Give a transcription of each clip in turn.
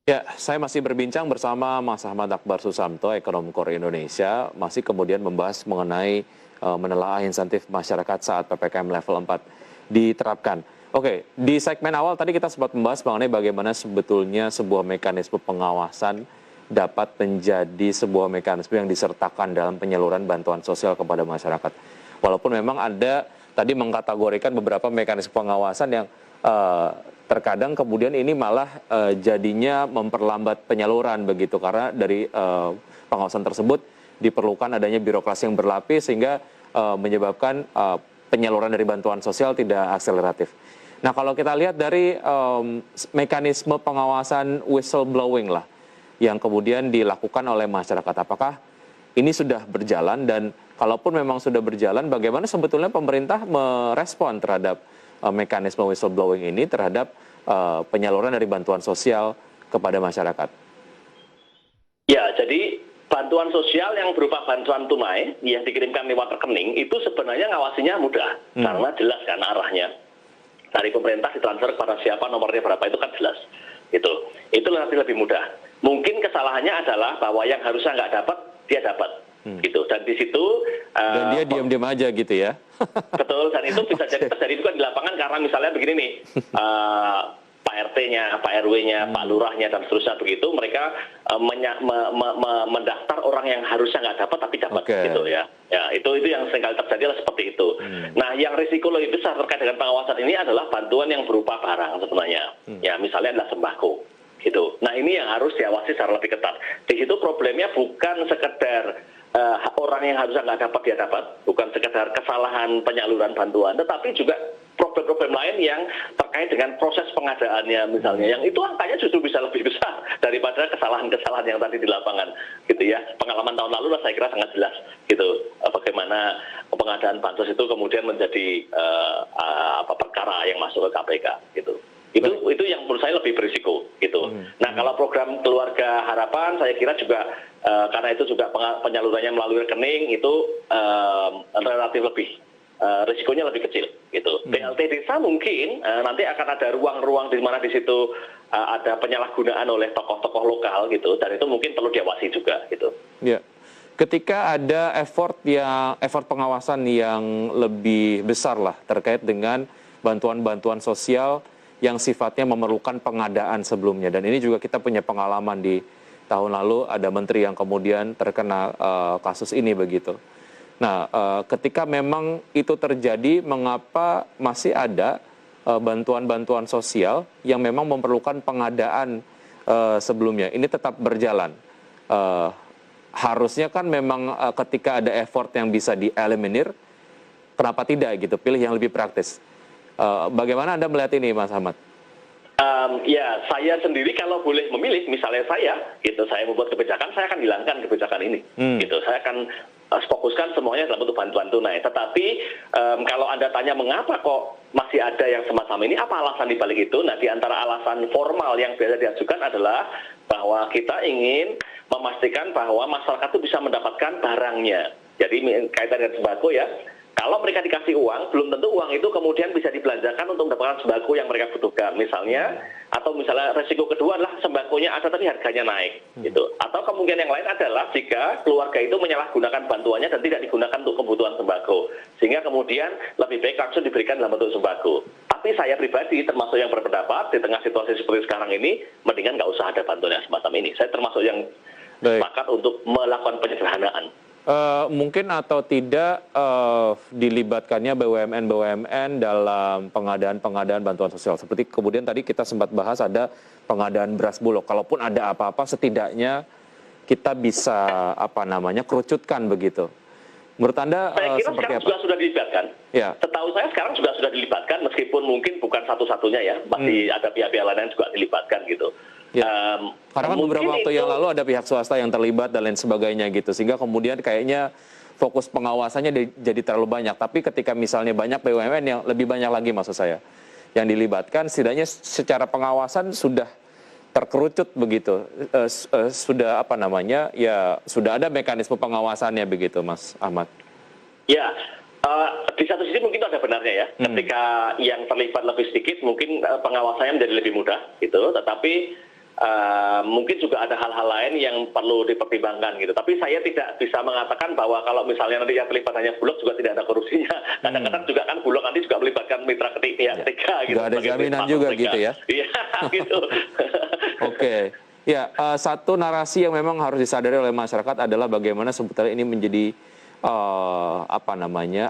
Ya, saya masih berbincang bersama Mas Ahmad Akbar Susamto, Ekonom Core Indonesia, masih kemudian membahas mengenai menelaah insentif masyarakat saat PPKM level 4 diterapkan. Oke, di segmen awal tadi kita sempat membahas mengenai bagaimana sebetulnya sebuah mekanisme pengawasan dapat menjadi sebuah mekanisme yang disertakan dalam penyaluran bantuan sosial kepada masyarakat. Walaupun memang ada tadi mengkategorikan beberapa mekanisme pengawasan yang eh, terkadang kemudian ini malah jadinya memperlambat penyaluran begitu karena dari pengawasan tersebut diperlukan adanya birokrasi yang berlapis sehingga menyebabkan penyaluran dari bantuan sosial tidak akseleratif. Nah, kalau kita lihat dari mekanisme pengawasan whistleblowing lah yang kemudian dilakukan oleh masyarakat, apakah ini sudah berjalan dan kalaupun memang sudah berjalan, bagaimana sebetulnya pemerintah merespon terhadap mekanisme whistleblowing ini terhadap penyaluran dari bantuan sosial kepada masyarakat? Ya, jadi bantuan sosial yang berupa bantuan tunai yang dikirimkan lewat rekening itu sebenarnya ngawasinya mudah karena jelas kan arahnya dari pemerintah ditransfer kepada siapa, nomornya berapa, itu kan jelas. Itu nanti lebih mudah. Mungkin kesalahannya adalah bahwa yang harusnya nggak dapat dia dapat. Gitu. Dan di situ dan dia diam-diam aja gitu ya. Betul, dan itu bisa jadi terjadi juga di lapangan karena misalnya begini nih, Pak RT-nya, Pak RW-nya, Pak Lurahnya, dan seterusnya begitu, mereka mendaftar orang yang harusnya nggak dapat tapi dapat, gitu ya. Ya, itu yang seringkali terjadi adalah seperti itu. Nah, yang risiko lebih besar terkait dengan pengawasan ini adalah bantuan yang berupa barang sebenarnya. Ya, misalnya adalah sembako. Gitu. Nah, ini yang harus diawasi secara lebih ketat. Di situ problemnya bukan sekedar orang yang harusnya nggak dapat dia dapat, bukan sekedar kesalahan penyaluran bantuan, tetapi juga problem-problem lain yang terkait dengan proses pengadaannya misalnya, yang itu angkanya justru bisa lebih besar daripada kesalahan-kesalahan yang tadi di lapangan, gitu ya. Pengalaman tahun lalu lah saya kira sangat jelas, gitu, bagaimana pengadaan bansos itu kemudian menjadi perkara yang masuk ke KPK, gitu. Itu yang menurut saya lebih berisiko, gitu. Nah, kalau program Keluarga Harapan saya kira juga karena itu juga penyalurannya melalui rekening itu relatif lebih risikonya lebih kecil, gitu. BLT desa mungkin nanti akan ada ruang-ruang di mana di situ ada penyalahgunaan oleh tokoh-tokoh lokal, gitu, dan itu mungkin perlu diawasi juga, gitu. Ya. Ketika ada effort pengawasan yang lebih besar lah terkait dengan bantuan-bantuan sosial yang sifatnya memerlukan pengadaan sebelumnya, dan ini juga kita punya pengalaman di tahun lalu ada menteri yang kemudian terkena kasus ini begitu. Nah, ketika memang itu terjadi, mengapa masih ada bantuan-bantuan sosial yang memang memerlukan pengadaan sebelumnya? Ini tetap berjalan. Harusnya kan memang ketika ada effort yang bisa dieliminir, kenapa tidak gitu? Pilih yang lebih praktis. Bagaimana Anda melihat ini, Mas Ahmad? Ya, saya sendiri kalau boleh memilih, misalnya saya, gitu, saya membuat kebijakan, saya akan hilangkan kebijakan ini, gitu. Saya akan fokuskan semuanya dalam bentuk bantuan tunai. Tetapi kalau Anda tanya mengapa kok masih ada yang semacam ini, apa alasan di balik itu? Nah, di antara alasan formal yang biasa diajukan adalah bahwa kita ingin memastikan bahwa masyarakat itu bisa mendapatkan barangnya. Jadi kaitan dengan sembako ya. Kalau mereka dikasih uang, belum tentu uang itu kemudian bisa dibelanjakan untuk mendapatkan sembako yang mereka butuhkan, misalnya. Atau misalnya resiko kedua adalah sembakonya ada tapi harganya naik, gitu. Atau kemungkinan yang lain adalah jika keluarga itu menyalahgunakan bantuannya dan tidak digunakan untuk kebutuhan sembako, sehingga kemudian lebih baik langsung diberikan dalam bentuk sembako. Tapi saya pribadi termasuk yang berpendapat di tengah situasi seperti sekarang ini, mendingan nggak usah ada bantuan yang semacam ini. Saya termasuk yang sepakat untuk melakukan penyederhanaan. Mungkin atau tidak dilibatkannya BUMN dalam pengadaan bantuan sosial. Seperti kemudian tadi kita sempat bahas ada pengadaan beras bulog. Kalaupun ada apa-apa, setidaknya kita bisa kerucutkan begitu. Menurut Anda saya kira seperti sekarang apa? juga sudah dilibatkan. Ya. Setahu saya sekarang juga sudah dilibatkan, meskipun mungkin bukan satu-satunya ya, masih ada pihak-pihak lain yang juga dilibatkan gitu. Ya. Karena kan beberapa waktu yang lalu ada pihak swasta yang terlibat dan lain sebagainya gitu, sehingga kemudian kayaknya fokus pengawasannya jadi terlalu banyak. Tapi ketika misalnya banyak BUMN yang lebih banyak lagi maksud saya yang dilibatkan, setidaknya secara pengawasan sudah terkerucut begitu, sudah sudah ada mekanisme pengawasannya begitu, Mas Ahmad. Ya. Di satu sisi mungkin ada benarnya ya, ketika yang terlibat lebih sedikit mungkin pengawasannya menjadi lebih mudah gitu, tetapi mungkin juga ada hal-hal lain yang perlu dipertimbangkan gitu. Tapi saya tidak bisa mengatakan bahwa kalau misalnya nanti yang terlibat hanya Bulog juga tidak ada korupsinya. Kadang-kadang juga kan Bulog nanti juga melibatkan mitra pihak ketiga gitu. Nggak ada jaminan juga gitu ya? Iya, gitu. Oke. Ya, satu narasi yang memang harus disadari oleh masyarakat adalah bagaimana sebetulnya ini menjadi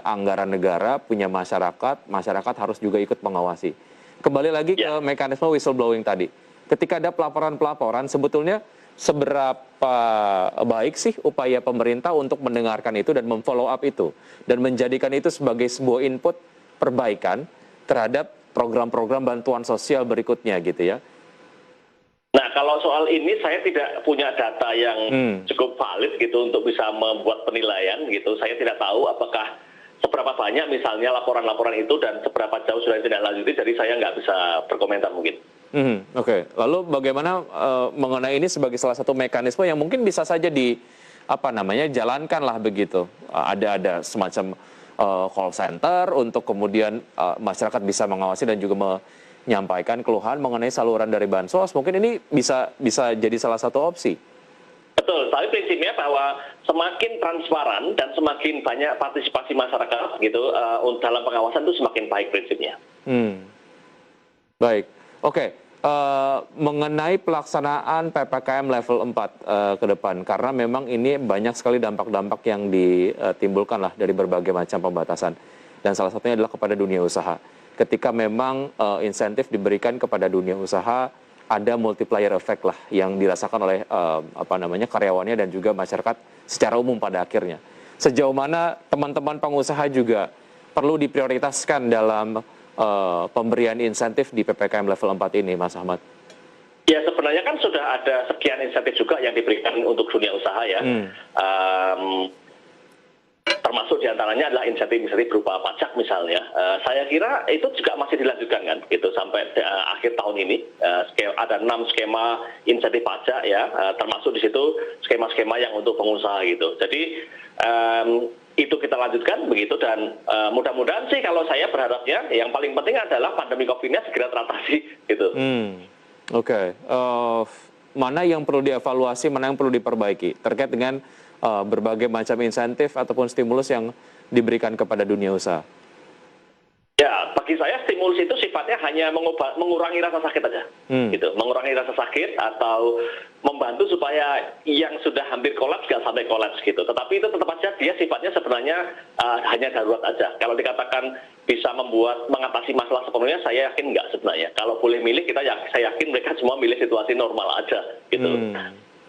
anggaran negara punya masyarakat, masyarakat harus juga ikut mengawasi. Kembali lagi ke mekanisme whistleblowing tadi. Ketika ada pelaporan-pelaporan, sebetulnya seberapa baik sih upaya pemerintah untuk mendengarkan itu dan memfollow up itu dan menjadikan itu sebagai sebuah input perbaikan terhadap program-program bantuan sosial berikutnya gitu ya. Nah, kalau soal ini saya tidak punya data yang cukup valid gitu untuk bisa membuat penilaian gitu. Saya tidak tahu apakah seberapa banyak misalnya laporan-laporan itu dan seberapa jauh sudah tidak lanjuti, jadi saya nggak bisa berkomentar mungkin. Oke. Lalu bagaimana mengenai ini sebagai salah satu mekanisme yang mungkin bisa saja jalankan lah begitu. Ada semacam call center untuk kemudian masyarakat bisa mengawasi dan juga menyampaikan keluhan mengenai saluran dari bansos. Mungkin ini bisa jadi salah satu opsi. Betul, tapi prinsipnya bahwa semakin transparan dan semakin banyak partisipasi masyarakat gitu dalam pengawasan itu semakin baik prinsipnya. Baik, oke. Mengenai pelaksanaan PPKM level 4 ke depan, karena memang ini banyak sekali dampak-dampak yang ditimbulkan lah dari berbagai macam pembatasan. Dan salah satunya adalah kepada dunia usaha. Ketika memang insentif diberikan kepada dunia usaha, ada multiplier effect lah yang dirasakan oleh karyawannya dan juga masyarakat secara umum pada akhirnya. Sejauh mana teman-teman pengusaha juga perlu diprioritaskan dalam pemberian insentif di PPKM level 4 ini, Mas Ahmad? Ya, sebenarnya kan sudah ada sekian insentif juga yang diberikan untuk dunia usaha ya. Termasuk diantaranya adalah insentif berupa pajak misalnya. Saya kira itu juga masih dilanjutkan kan, gitu sampai akhir tahun ini. Ada 6 skema insentif pajak ya, termasuk di situ skema-skema yang untuk pengusaha gitu. Jadi itu kita lanjutkan begitu dan mudah-mudahan sih kalau saya berharapnya yang paling penting adalah pandemi COVID-nya segera teratasi gitu. Oke. Mana yang perlu dievaluasi, mana yang perlu diperbaiki terkait dengan berbagai macam insentif ataupun stimulus yang diberikan kepada dunia usaha? Ya, bagi saya stimulus itu sifatnya hanya mengurangi rasa sakit aja, gitu, mengurangi rasa sakit atau membantu supaya yang sudah hampir kolaps nggak sampai kolaps gitu. Tetapi itu tetap aja dia sifatnya sebenarnya hanya darurat aja. Kalau dikatakan bisa mengatasi masalah sepenuhnya, saya yakin nggak sebenarnya. Kalau boleh milih, saya yakin mereka semua milih situasi normal aja, gitu.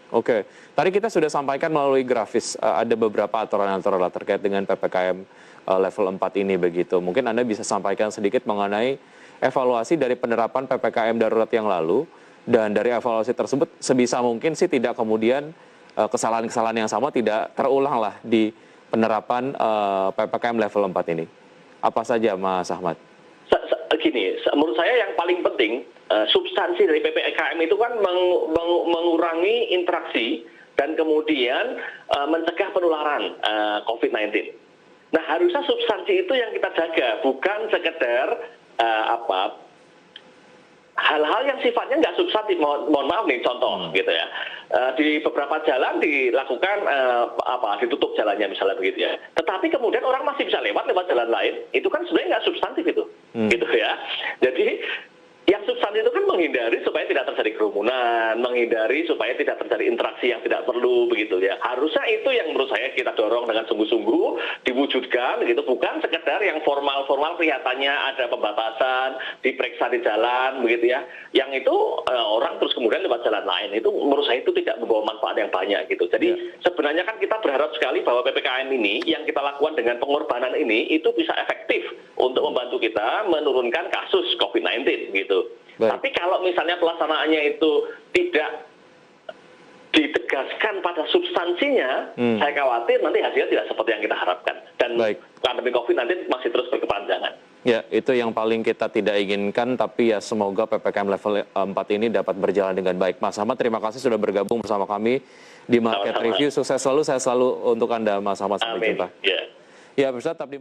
Oke, tadi kita sudah sampaikan melalui grafis ada beberapa aturan-aturan terkait dengan PPKM level 4 ini begitu. Mungkin Anda bisa sampaikan sedikit mengenai evaluasi dari penerapan PPKM darurat yang lalu dan dari evaluasi tersebut sebisa mungkin sih tidak kemudian kesalahan-kesalahan yang sama tidak terulang lah di penerapan PPKM level 4 ini. Apa saja Mas Ahmad? Gini, menurut saya yang paling penting substansi dari PPKM itu kan mengurangi interaksi dan kemudian mencegah penularan COVID-19. Nah, harusnya substansi itu yang kita jaga, bukan sekedar hal-hal yang sifatnya nggak substantif. Mohon maaf nih contoh gitu ya. Di beberapa jalan dilakukan ditutup jalannya misalnya begitu ya. Tetapi kemudian orang masih bisa lewat jalan lain. Itu kan sebenarnya nggak substantif itu, gitu ya. Jadi yang substansi itu kan menghindari supaya tidak terjadi kerumunan, menghindari supaya tidak terjadi interaksi yang tidak perlu begitu ya. Harusnya itu yang menurut saya kita dorong dengan sungguh-sungguh diwujudkan gitu, bukan sekedar yang formal-formal kelihatannya ada pembatasan, diperiksa di jalan begitu ya. Yang itu orang terus kemudian lewat jalan lain, itu menurut saya itu tidak membawa manfaat yang banyak gitu. Jadi sebenarnya kan kita berharap sekali bahwa PPKM ini yang kita lakukan dengan pengorbanan ini itu bisa efektif untuk membantu kita menurunkan kasus COVID-19 gitu. Baik. Tapi kalau misalnya pelaksanaannya itu tidak ditegaskan pada substansinya, saya khawatir nanti hasilnya tidak seperti yang kita harapkan. Dan pandemi COVID nanti masih terus berkepanjangan. Ya, itu yang paling kita tidak inginkan, tapi ya semoga PPKM level 4 ini dapat berjalan dengan baik. Mas Ahmad, terima kasih sudah bergabung bersama kami di Market Review. Sukses selalu, saya selalu untuk Anda, Mas Ahmad. Sampai jumpa. Ya, pemirsa, tetap di